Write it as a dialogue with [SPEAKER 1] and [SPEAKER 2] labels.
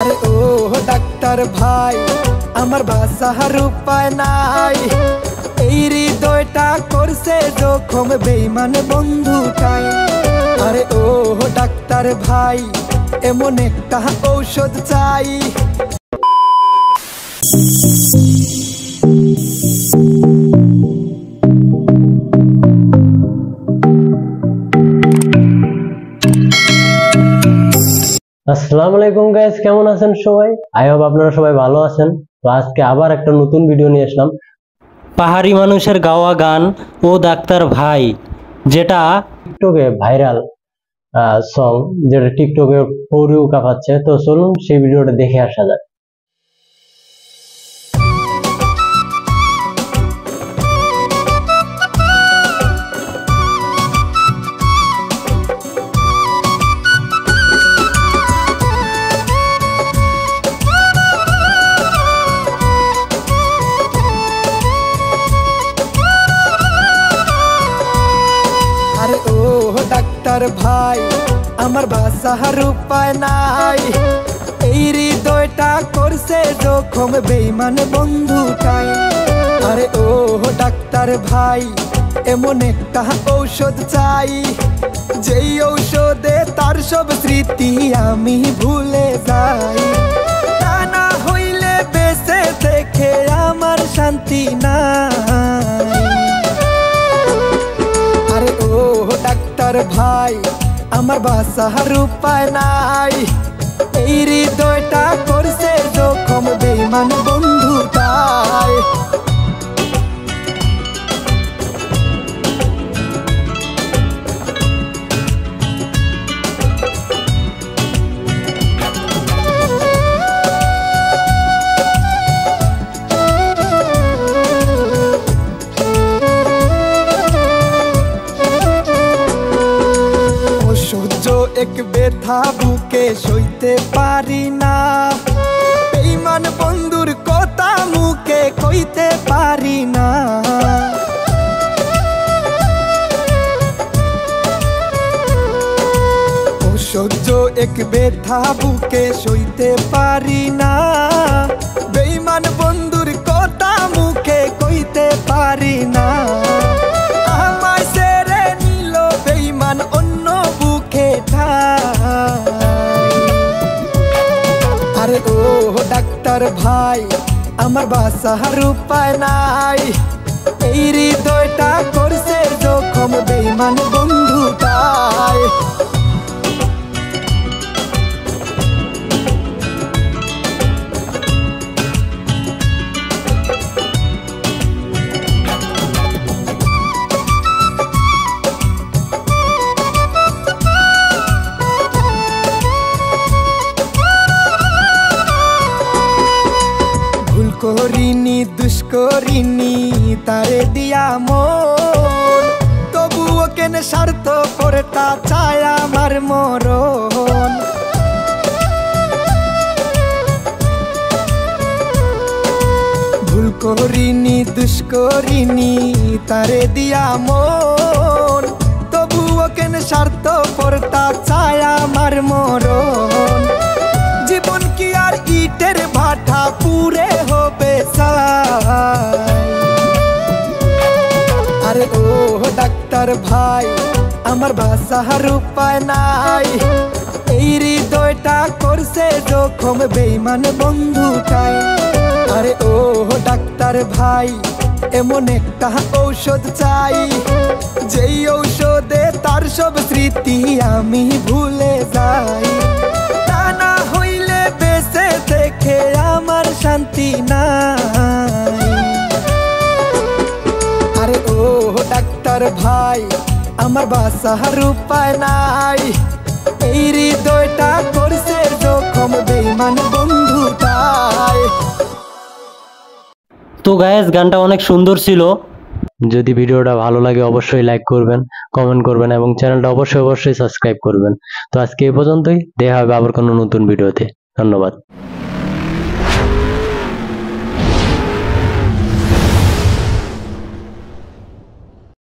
[SPEAKER 1] আরে ও ডাক্তার ভাই, আমার বাঁচার উপায় নাই। এই হৃদয়টা করছে জখম বেঈমান বন্ধুটাই। আরে ও ডাক্তার ভাই, এমন একটা ঔষধ চাই।
[SPEAKER 2] আসসালামু আলাইকুম গাইস, কেমন আছেন সবাই? আই হোপ আপনারা সবাই ভালো আছেন। তো আজকে আবার একটা নতুন ভিডিও নিয়ে আসলাম। পাহাড়ি মানুষের গাওয়া গান ও ডাক্তার ভাই, যেটা টিকটকে ভাইরাল সং, যেটা টিকটকে ফরিউ কাঁপাচ্ছে। তো চলুন সেই ভিডিওটা দেখে আসা যাক।
[SPEAKER 1] আরে ও ডাক্তার ভাই, আমার বাঁচার উপায় নাই। এই হৃদয়টা করছে জখম বেঈমান বন্ধুটাই। আরে ও ডাক্তার ভাই, এমন একটা ঔষধ চাই, যেই ঔষধে তার সব স্মৃতি আমি ভুলে যাই। তা না হইলে বেঁচে থেকে আমার শান্তি নাই। আরে ও ডাক্তার ভাই, আমার বাঁচার উপায় নাই। এই হৃদয়টা করছে জখম বেঈমান বন্ধুটাই। এক ব্যথা বুকে সইতে পারি না, বেঈমান বন্ধুর কথা মুখে কইতে পারি না। অসহ্য এক ব্যথা বুকে সইতে পারি না, বেঈমান বন্ধুর কথা মুখে কইতে পারি না। আমায় ছেড়ে নিল বেঈমান অন্য বুকে ঠাই। আরে ও ডাক্তার ভাই, আমার বাঁচার উপায় নাই। এই হৃদয়টা করছে জখম বেঈমান বন্ধুটাই। করিনি দুষ্করিনি তারে দিয়া মন, তবুও কেন স্বার্থ পরটা চায় আমার মরণ। ভুল করিনি দুষ্করিনি তারে দিয়া মন, তবুও কেন স্বার্থ পরটা চায় আমার মরণ। জীবন কি আর ইটের ভাটা পুরে হবে ছাই। আরে ও ডাক্তার ভাই, আমার বাঁচার উপায় নাই। এই হৃদয়টা করছে জখম বেঈমান বন্ধুটাই। আরে ও ডাক্তার ভাই, এমন একটা ঔষধ চাই, যেই ঔষধে তার সব স্মৃতি আমি ভুলে যাই। তা না হইলে বেঁচে থেকে আমার শান্তি নাই। আরে ও ডাক্তার ভাই, আমার বাঁচার উপায় নাই। এই হৃদয়টা করছে জখম বেঈমান বন্ধুটাই।
[SPEAKER 2] তো গাইস, গানটা অনেক সুন্দর ছিল। যদি ভিডিওটা ভালো লাগে অবশ্যই লাইক করবেন, কমেন্ট করবেন এবং চ্যানেলটা অবশ্যই সাবস্ক্রাইব করবেন। তো আজকে এই পর্যন্তই, দেখা হবে আবার কোনো নতুন ভিডিওতে। ধন্যবাদ।